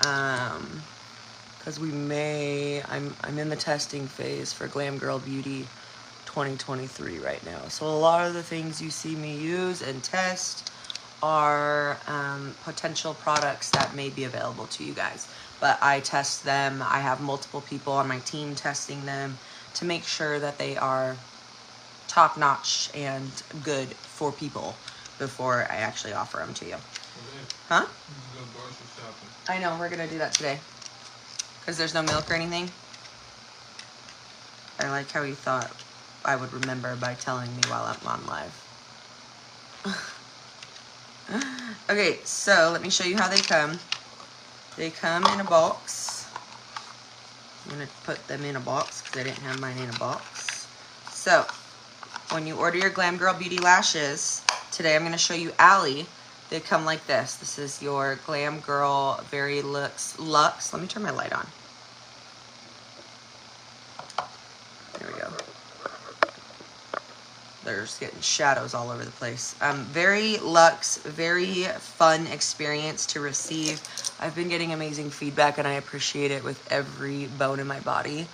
because I'm in the testing phase for Glam Girl Beauty 2023 right now. So a lot of the things you see me use and test are potential products that may be available to you guys. But I test them. I have multiple people on my team testing them to make sure that they are top notch and good for people before I actually offer them to you. Huh? I know, we're gonna do that today. Because there's no milk or anything. I like how you thought I would remember by telling me while I'm on live. Okay, so let me show you how they come. They come in a box. I'm gonna put them in a box because I didn't have mine in a box. So, when you order your Glam Girl Beauty lashes, today I'm gonna show you Allie. They come like this. This is your Glam Girl Very Luxe. Let me turn my light on. There we go. There's getting shadows all over the place. Very luxe, very fun experience to receive. I've been getting amazing feedback and I appreciate it with every bone in my body.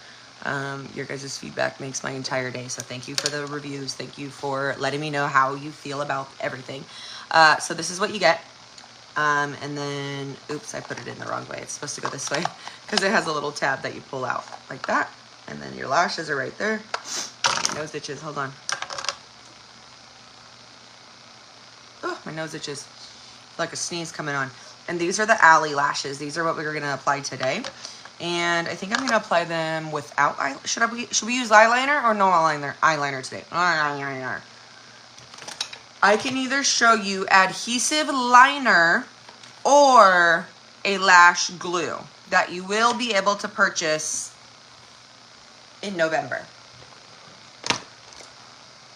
Your guys' feedback makes my entire day. So thank you for the reviews. Thank you for letting me know how you feel about everything. So this is what you get. And then, oops, I put it in the wrong way. It's supposed to go this way because it has a little tab that you pull out like that. And then your lashes are right there. My nose itches, hold on. Oh, my nose itches like a sneeze coming on. And these are the Allie lashes. These are what we're gonna apply today. And I think I'm gonna apply them without eyeliner. Should we use eyeliner or no eyeliner today? Eyeliner. I can either show you adhesive liner or a lash glue that you will be able to purchase in November.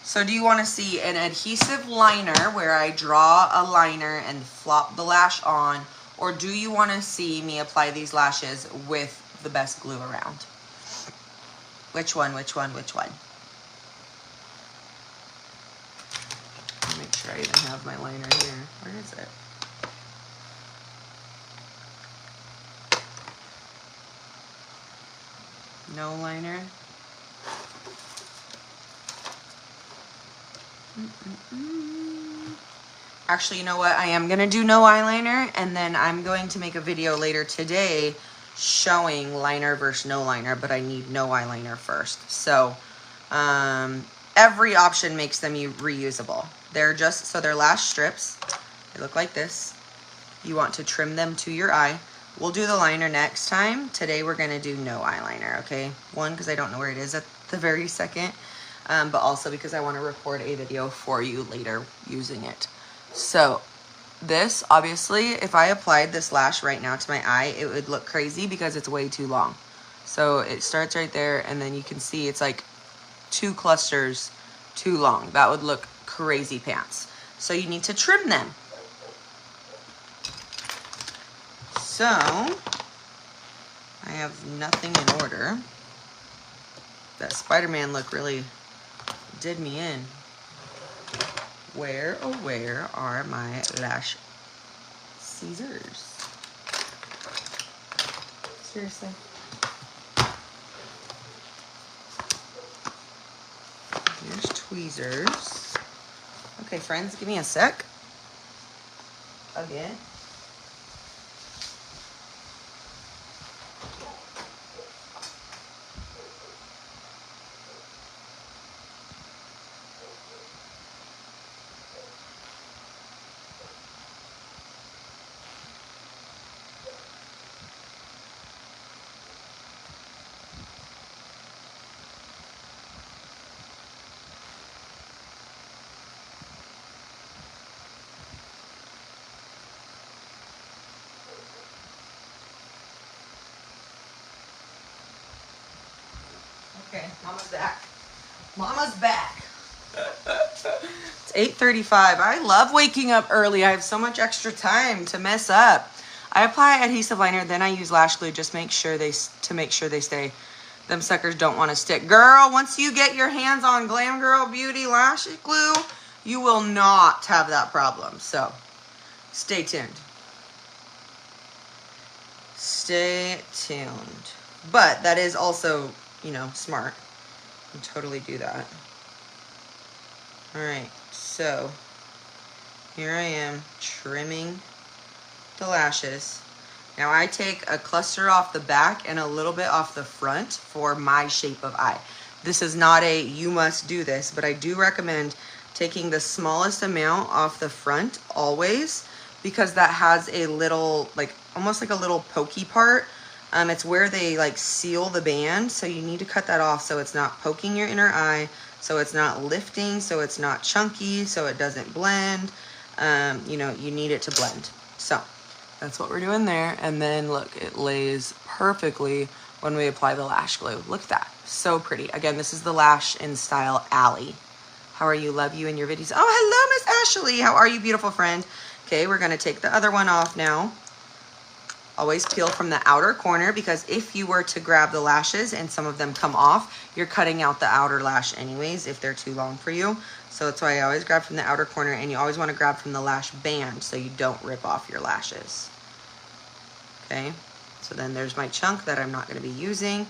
So do you want to see an adhesive liner where I draw a liner and flop the lash on, or do you want to see me apply these lashes with the best glue around? Which one? Which one? Which one? Make sure I even have my liner here. Where is it? No liner. Actually, you know what? I am going to do no eyeliner, and then I'm going to make a video later today showing liner versus no liner, but I need no eyeliner first. So, every option makes them reusable. They're lash strips. They look like this. You want to trim them to your eye. We'll do the liner next time. Today we're going to do no eyeliner, okay? One, because I don't know where it is at the very second, but also because I want to record a video for you later using it. So this, obviously, if I applied this lash right now to my eye, it would look crazy because it's way too long. So it starts right there, and then you can see it's like 2 clusters too long. That would look crazy pants. So you need to trim them. So I have nothing in order. That Spider-Man look really did me in. Where, oh where are my lash scissors? Seriously. Here's tweezers. Okay, friends, give me a sec. Again. Okay, Mama's back. Mama's back. It's 8:35. I love waking up early. I have so much extra time to mess up. I apply adhesive liner, then I use lash glue. Just make sure they stay. Them suckers don't want to stick. Girl, once you get your hands on Glam Girl Beauty lash glue, you will not have that problem. So, stay tuned. stay tuned. But that is also, you know, smart. You can totally do that. All right, so here I am trimming the lashes. Now I take a cluster off the back and a little bit off the front for my shape of eye. This is not a you must do this, but I do recommend taking the smallest amount off the front always, because that has a little, like almost like a little pokey part. It's where they like seal the band, so you need to cut that off so it's not poking your inner eye, so it's not lifting, so it's not chunky, so it doesn't blend. You know, you need it to blend. So that's what we're doing there. And then look, it lays perfectly when we apply the lash glue. Look at that, so pretty. Again, this is the Lash in Style Allie. How are you? Love you in your videos. Oh, hello, Miss Ashley. How are you, beautiful friend? Okay, we're gonna take the other one off now. Always peel from the outer corner, because if you were to grab the lashes and some of them come off, you're cutting out the outer lash anyways if they're too long for you. So that's why I always grab from the outer corner, and you always want to grab from the lash band so you don't rip off your lashes. Okay, so then there's my chunk that I'm not going to be using,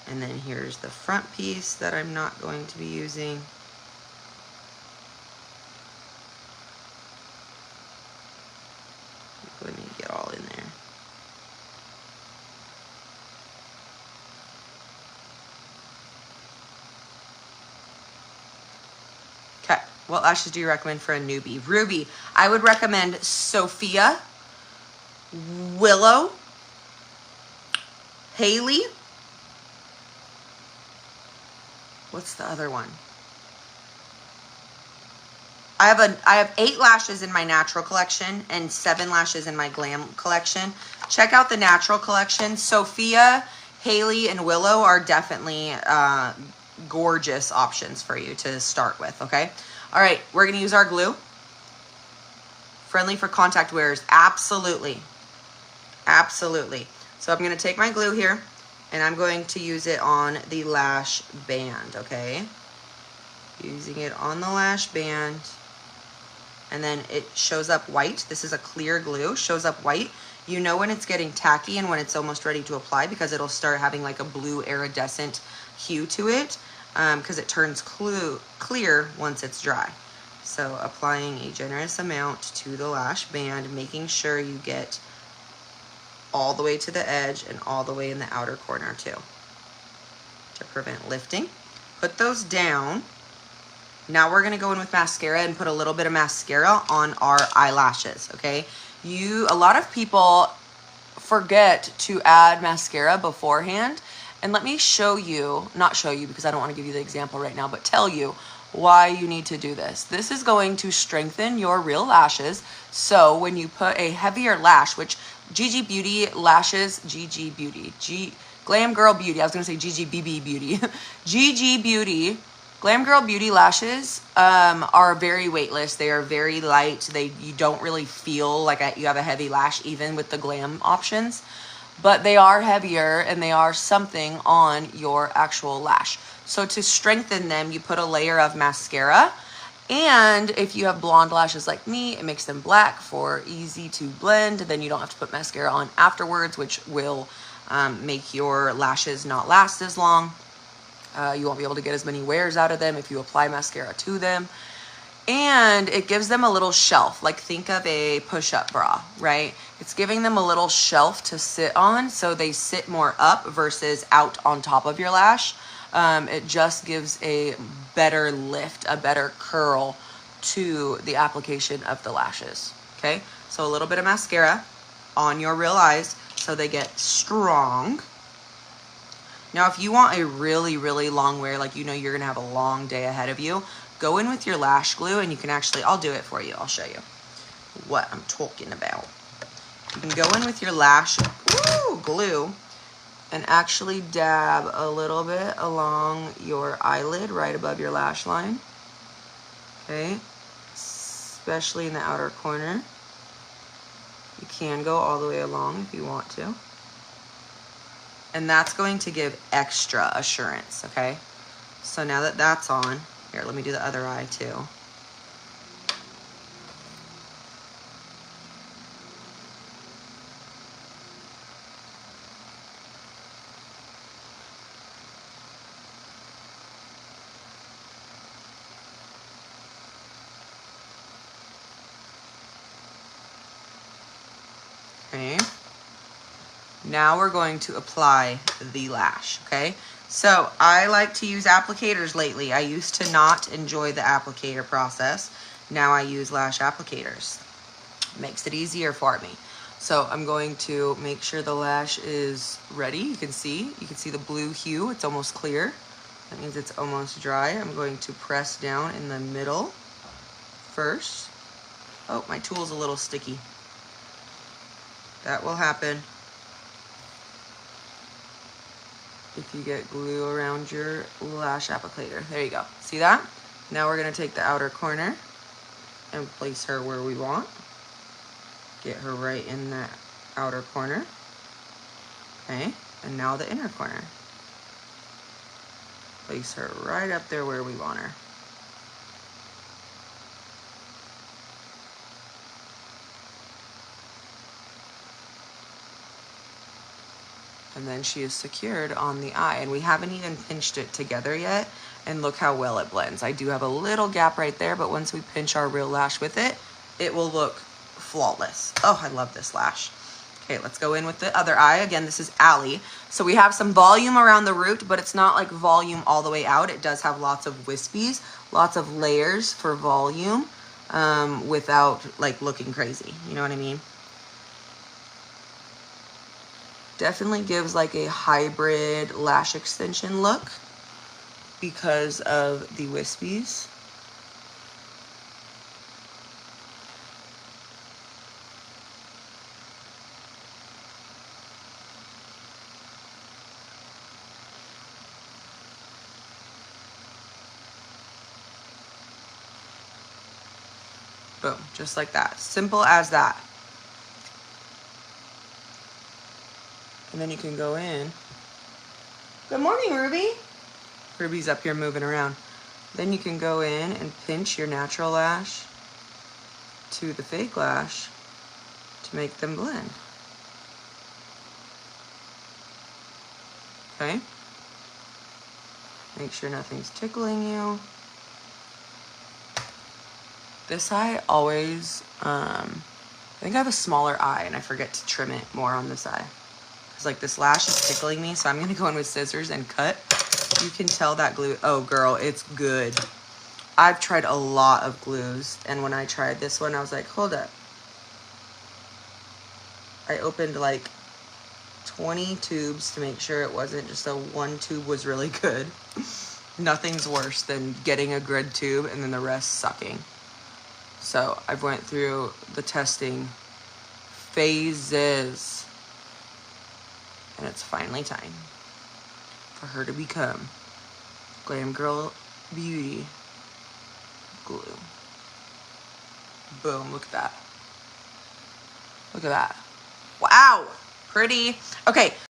and then here's the front piece that I'm not going to be using. Let me get all in there. Okay, what lashes do you recommend for a newbie? Ruby, I would recommend Sophia, Willow, Haley. What's the other one? I have 8 lashes in my natural collection and 7 lashes in my glam collection. Check out the natural collection. Sophia, Haley, and Willow are definitely gorgeous options for you to start with, okay? All right, we're gonna use our glue. Friendly for contact wearers, absolutely. Absolutely. So I'm gonna take my glue here and I'm going to use it on the lash band, okay? Using it on the lash band. And then it shows up white. This is a clear glue, shows up white. You know when it's getting tacky and when it's almost ready to apply, because it'll start having like a blue iridescent hue to it, because it turns clear once it's dry. So applying a generous amount to the lash band, making sure you get all the way to the edge and all the way in the outer corner too, to prevent lifting. Put those down. Now we're gonna go in with mascara and put a little bit of mascara on our eyelashes, okay? A lot of people forget to add mascara beforehand. And let me show you, not show you because I don't wanna give you the example right now, but tell you why you need to do this. This is going to strengthen your real lashes. So when you put a heavier lash, which GG Beauty lashes, Glam Girl Beauty, I was gonna say GGBB Beauty. GG Beauty Glam Girl Beauty lashes are very weightless. They are very light. You don't really feel like you have a heavy lash even with the glam options, but they are heavier and they are something on your actual lash. So to strengthen them, you put a layer of mascara, and if you have blonde lashes like me, it makes them black for easy to blend. Then you don't have to put mascara on afterwards, which will make your lashes not last as long. You won't be able to get as many wears out of them if you apply mascara to them. And it gives them a little shelf, like think of a push-up bra, right? It's giving them a little shelf to sit on, so they sit more up versus out on top of your lash. It just gives a better lift, a better curl to the application of the lashes, okay? So a little bit of mascara on your real eyes so they get strong. Now, if you want a really, really long wear, like you know you're going to have a long day ahead of you, go in with your lash glue, and you can actually, I'll do it for you. I'll show you what I'm talking about. You can go in with your lash glue and actually dab a little bit along your eyelid right above your lash line, okay? Especially in the outer corner. You can go all the way along if you want to. And that's going to give extra assurance, okay? So now that that's on, here, let me do the other eye too. Now we're going to apply the lash, okay? So I like to use applicators lately. I used to not enjoy the applicator process. Now I use lash applicators. Makes it easier for me. So I'm going to make sure the lash is ready. You can see the blue hue. It's almost clear. That means it's almost dry. I'm going to press down in the middle first. Oh, my tool's a little sticky. That will happen if you get glue around your lash applicator. There you go. See that? Now we're going to take the outer corner and place her where we want. Get her right in that outer corner. Okay, and now the inner corner. Place her right up there where we want her. And then she is secured on the eye, and we haven't even pinched it together yet, and look how well it blends. I do have a little gap right there, but once we pinch our real lash with it, it will look flawless. Oh, I love this lash. Okay, let's go in with the other eye. Again, this is Allie. So we have some volume around the root, but it's not like volume all the way out. It does have lots of wispies, lots of layers for volume, without like looking crazy. You know what I mean? Definitely gives like a hybrid lash extension look because of the wispies. Boom, just like that. Simple as that. And then you can go in. Good morning, Ruby. Ruby's up here moving around. Then you can go in and pinch your natural lash to the fake lash to make them blend. Okay? Make sure nothing's tickling you. This eye always, I think I have a smaller eye and I forget to trim it more on this eye. Because like this lash is tickling me, so I'm gonna go in with scissors and cut. You can tell that glue, oh girl, it's good. I've tried a lot of glues, and when I tried this one, I was like, hold up. I opened like 20 tubes to make sure it wasn't just a one tube was really good. Nothing's worse than getting a good tube and then the rest sucking. So I've went through the testing phases, and it's finally time for her to become Glam Girl Beauty glue. Boom, look at that. Look at that. Wow, pretty. Okay.